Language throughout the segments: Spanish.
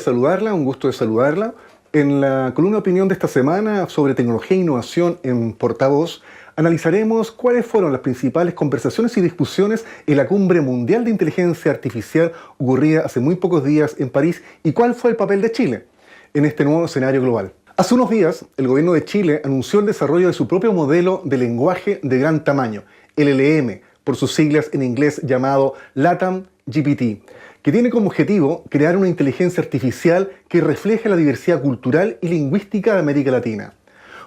saludarla, un gusto de saludarla. En la columna de opinión de esta semana sobre tecnología e innovación en Portavoz, analizaremos cuáles fueron las principales conversaciones y discusiones en la Cumbre Mundial de Inteligencia Artificial ocurrida hace muy pocos días en París y cuál fue el papel de Chile en este nuevo escenario global. Hace unos días, el gobierno de Chile anunció el desarrollo de su propio modelo de lenguaje de gran tamaño, LLM, por sus siglas en inglés llamado LATAM GPT, que tiene como objetivo crear una inteligencia artificial que refleje la diversidad cultural y lingüística de América Latina.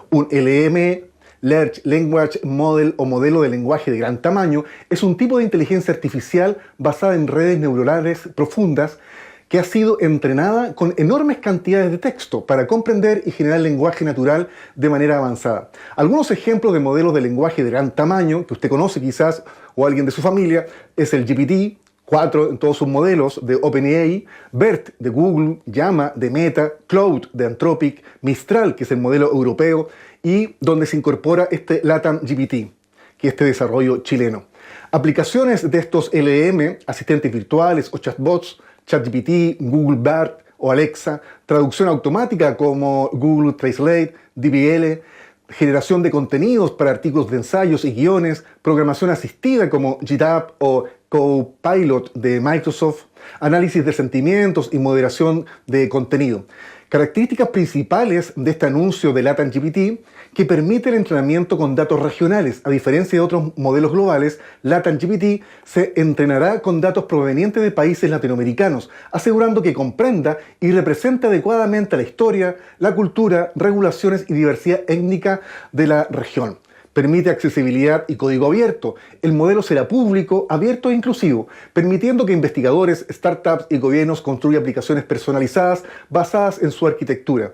Un LLM, Large Language Model o modelo de lenguaje de gran tamaño, es un tipo de inteligencia artificial basada en redes neuronales profundas que ha sido entrenada con enormes cantidades de texto para comprender y generar lenguaje natural de manera avanzada. Algunos ejemplos de modelos de lenguaje de gran tamaño que usted conoce quizás o alguien de su familia es el GPT-4 en todos sus modelos de OpenAI, BERT de Google, Llama de Meta, Claude de Anthropic, Mistral, que es el modelo europeo, y donde se incorpora este LATAM GPT, que es este desarrollo chileno. Aplicaciones de estos LLM, asistentes virtuales o chatbots, ChatGPT, Google Bard o Alexa, traducción automática como Google Translate, DeepL, generación de contenidos para artículos de ensayos y guiones, programación asistida como GitHub o Copilot de Microsoft, análisis de sentimientos y moderación de contenido. Características principales de este anuncio de LATAM GPT que permite el entrenamiento con datos regionales. A diferencia de otros modelos globales, LATAM GPT se entrenará con datos provenientes de países latinoamericanos, asegurando que comprenda y represente adecuadamente la historia, la cultura, regulaciones y diversidad étnica de la región. Permite accesibilidad y código abierto. El modelo será público, abierto e inclusivo, permitiendo que investigadores, startups y gobiernos construyan aplicaciones personalizadas basadas en su arquitectura.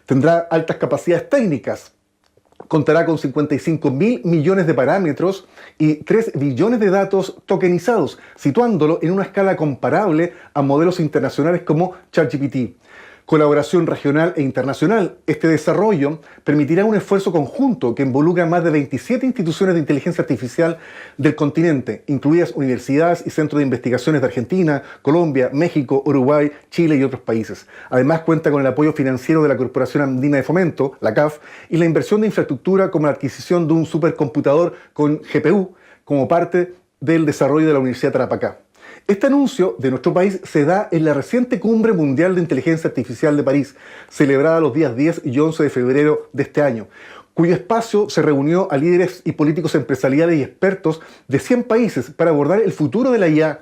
Tendrá altas capacidades técnicas. Contará con 55.000 millones de parámetros y 3 billones de datos tokenizados, situándolo en una escala comparable a modelos internacionales como ChatGPT. Colaboración regional e internacional. Este desarrollo permitirá un esfuerzo conjunto que involucra a más de 27 instituciones de inteligencia artificial del continente, incluidas universidades y centros de investigaciones de Argentina, Colombia, México, Uruguay, Chile y otros países. Además cuenta con el apoyo financiero de la Corporación Andina de Fomento, la CAF, y la inversión de infraestructura como la adquisición de un supercomputador con GPU como parte del desarrollo de la Universidad de Tarapacá. Este anuncio de nuestro país se da en la reciente Cumbre Mundial de Inteligencia Artificial de París, celebrada los días 10 y 11 de febrero de este año, cuyo espacio se reunió a líderes y políticos empresariales y expertos de 100 países para abordar el futuro de la IA.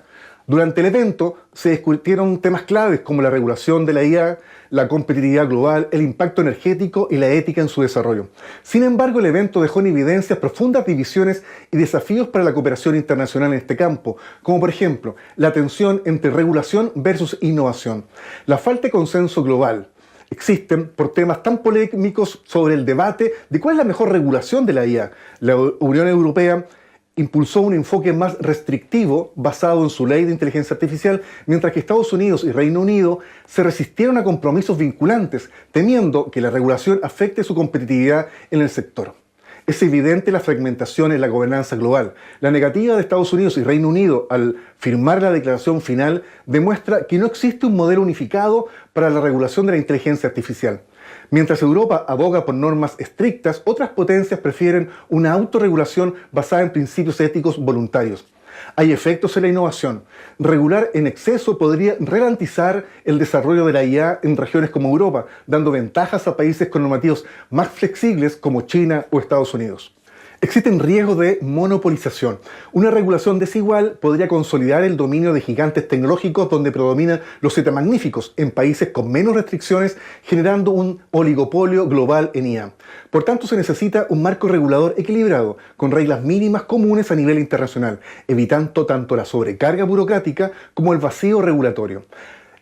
Durante el evento se discutieron temas claves como la regulación de la IA, la competitividad global, el impacto energético y la ética en su desarrollo. Sin embargo, el evento dejó en evidencia profundas divisiones y desafíos para la cooperación internacional en este campo, como por ejemplo, la tensión entre regulación versus innovación, la falta de consenso global. Existen por temas tan polémicos sobre el debate de cuál es la mejor regulación de la IA. La Unión Europea impulsó un enfoque más restrictivo basado en su ley de inteligencia artificial, mientras que Estados Unidos y Reino Unido se resistieron a compromisos vinculantes, temiendo que la regulación afecte su competitividad en el sector. Es evidente la fragmentación en la gobernanza global. La negativa de Estados Unidos y Reino Unido al firmar la declaración final demuestra que no existe un modelo unificado para la regulación de la inteligencia artificial. Mientras Europa aboga por normas estrictas, otras potencias prefieren una autorregulación basada en principios éticos voluntarios. Hay efectos en la innovación. Regular en exceso podría ralentizar el desarrollo de la IA en regiones como Europa, dando ventajas a países con normativos más flexibles como China o Estados Unidos. Existen riesgos de monopolización. Una regulación desigual podría consolidar el dominio de gigantes tecnológicos donde predominan los siete magníficos en países con menos restricciones, generando un oligopolio global en IA. Por tanto, se necesita un marco regulador equilibrado, con reglas mínimas comunes a nivel internacional, evitando tanto la sobrecarga burocrática como el vacío regulatorio.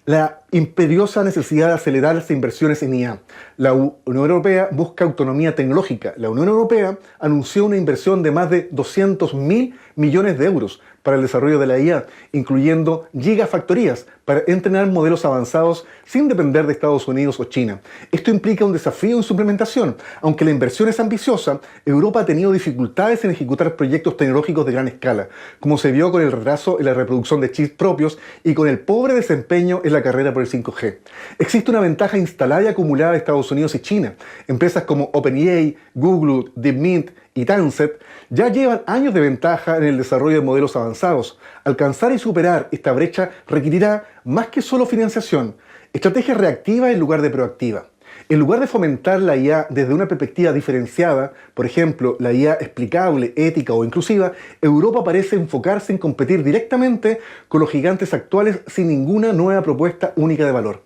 La imperiosa necesidad de acelerar las inversiones en IA. La Unión Europea busca autonomía tecnológica. La Unión Europea anunció una inversión de más de 200.000 millones de euros para el desarrollo de la IA, incluyendo gigafactorías para entrenar modelos avanzados sin depender de Estados Unidos o China. Esto implica un desafío en su implementación. Aunque la inversión es ambiciosa, Europa ha tenido dificultades en ejecutar proyectos tecnológicos de gran escala, como se vio con el retraso en la reproducción de chips propios y con el pobre desempeño en la carrera por por el 5G. Existe una ventaja instalada y acumulada de Estados Unidos y China. Empresas como OpenAI, Google, DeepMind y Tencent ya llevan años de ventaja en el desarrollo de modelos avanzados. Alcanzar y superar esta brecha requerirá más que solo financiación, estrategia reactiva en lugar de proactiva. En lugar de fomentar la IA desde una perspectiva diferenciada, por ejemplo, la IA explicable, ética o inclusiva, Europa parece enfocarse en competir directamente con los gigantes actuales sin ninguna nueva propuesta única de valor.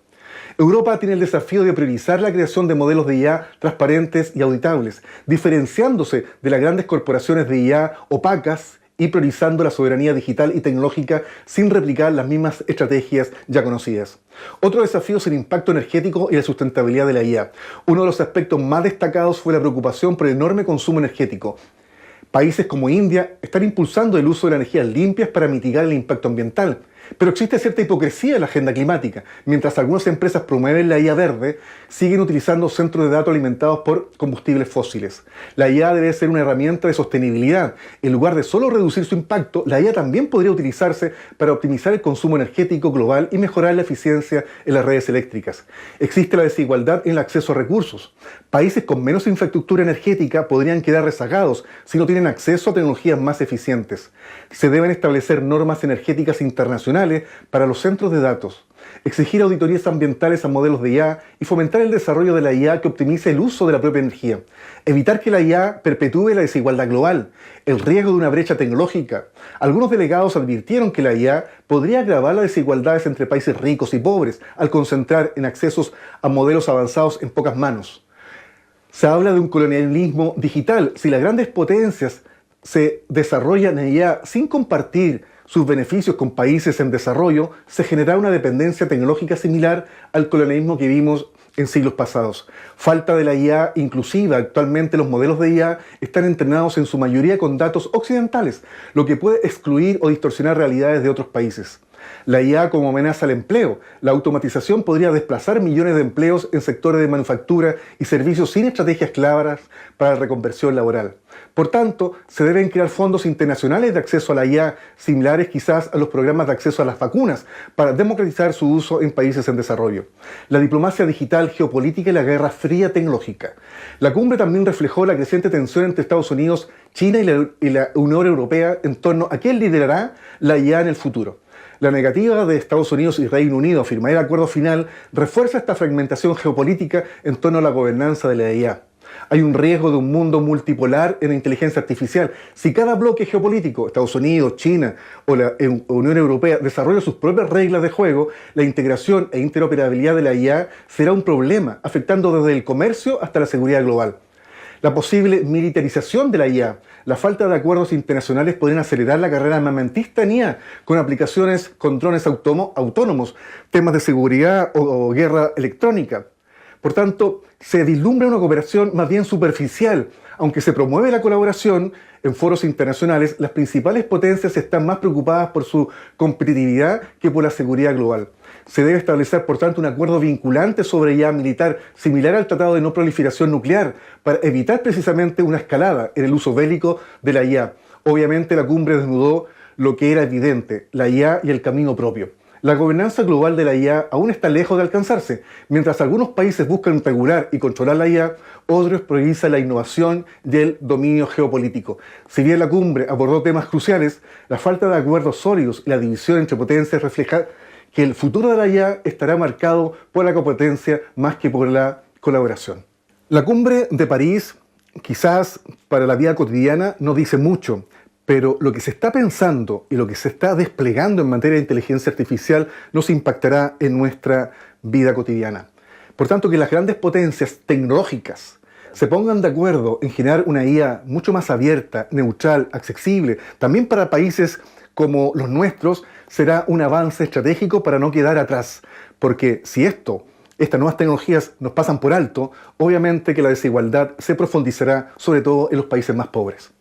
Europa tiene el desafío de priorizar la creación de modelos de IA transparentes y auditables, diferenciándose de las grandes corporaciones de IA opacas y priorizando la soberanía digital y tecnológica sin replicar las mismas estrategias ya conocidas. Otro desafío es el impacto energético y la sustentabilidad de la IA. Uno de los aspectos más destacados fue la preocupación por el enorme consumo energético. Países como India están impulsando el uso de las energías limpias para mitigar el impacto ambiental. Pero existe cierta hipocresía en la agenda climática. Mientras algunas empresas promueven la IA verde, siguen utilizando centros de datos alimentados por combustibles fósiles. La IA debe ser una herramienta de sostenibilidad. En lugar de solo reducir su impacto, la IA también podría utilizarse para optimizar el consumo energético global y mejorar la eficiencia en las redes eléctricas. Existe la desigualdad en el acceso a recursos. Países con menos infraestructura energética podrían quedar rezagados si no tienen acceso a tecnologías más eficientes. Se deben establecer normas energéticas internacionales para los centros de datos, exigir auditorías ambientales a modelos de IA y fomentar el desarrollo de la IA que optimice el uso de la propia energía, evitar que la IA perpetúe la desigualdad global, el riesgo de una brecha tecnológica. Algunos delegados advirtieron que la IA podría agravar las desigualdades entre países ricos y pobres al concentrar en accesos a modelos avanzados en pocas manos. Se habla de un colonialismo digital. Si las grandes potencias se desarrollan en IA sin compartir sus beneficios con países en desarrollo, se genera una dependencia tecnológica similar al colonialismo que vimos en siglos pasados. Falta de la IA inclusiva. Actualmente los modelos de IA están entrenados en su mayoría con datos occidentales, lo que puede excluir o distorsionar realidades de otros países. La IA como amenaza al empleo. La automatización podría desplazar millones de empleos en sectores de manufactura y servicios sin estrategias claras para la reconversión laboral. Por tanto, se deben crear fondos internacionales de acceso a la IA, similares quizás a los programas de acceso a las vacunas, para democratizar su uso en países en desarrollo. La diplomacia digital, geopolítica y la guerra fría tecnológica. La cumbre también reflejó la creciente tensión entre Estados Unidos, China y la Unión Europea en torno a quién liderará la IA en el futuro. La negativa de Estados Unidos y Reino Unido a firmar el acuerdo final refuerza esta fragmentación geopolítica en torno a la gobernanza de la IA. Hay un riesgo de un mundo multipolar en la inteligencia artificial. Si cada bloque geopolítico, Estados Unidos, China o la Unión Europea, desarrolla sus propias reglas de juego, la integración e interoperabilidad de la IA será un problema, afectando desde el comercio hasta la seguridad global. La posible militarización de la IA, la falta de acuerdos internacionales podrían acelerar la carrera armamentista en IA, con aplicaciones con drones autónomos, temas de seguridad o guerra electrónica. Por tanto, se vislumbra una cooperación más bien superficial. Aunque se promueve la colaboración en foros internacionales, las principales potencias están más preocupadas por su competitividad que por la seguridad global. Se debe establecer, por tanto, un acuerdo vinculante sobre IA militar, similar al Tratado de No Proliferación Nuclear, para evitar precisamente una escalada en el uso bélico de la IA. Obviamente, la cumbre desnudó lo que era evidente, la IA y el camino propio. La gobernanza global de la IA aún está lejos de alcanzarse. Mientras algunos países buscan regular y controlar la IA, otros priorizan la innovación y el dominio geopolítico. Si bien la cumbre abordó temas cruciales, la falta de acuerdos sólidos y la división entre potencias refleja que el futuro de la IA estará marcado por la competencia más que por la colaboración. La cumbre de París, quizás para la vida cotidiana, no dice mucho, pero lo que se está pensando y lo que se está desplegando en materia de inteligencia artificial nos impactará en nuestra vida cotidiana. Por tanto, que las grandes potencias tecnológicas se pongan de acuerdo en generar una IA mucho más abierta, neutral, accesible, también para países como los nuestros, será un avance estratégico para no quedar atrás. Porque si estas nuevas tecnologías nos pasan por alto, obviamente que la desigualdad se profundizará, sobre todo en los países más pobres.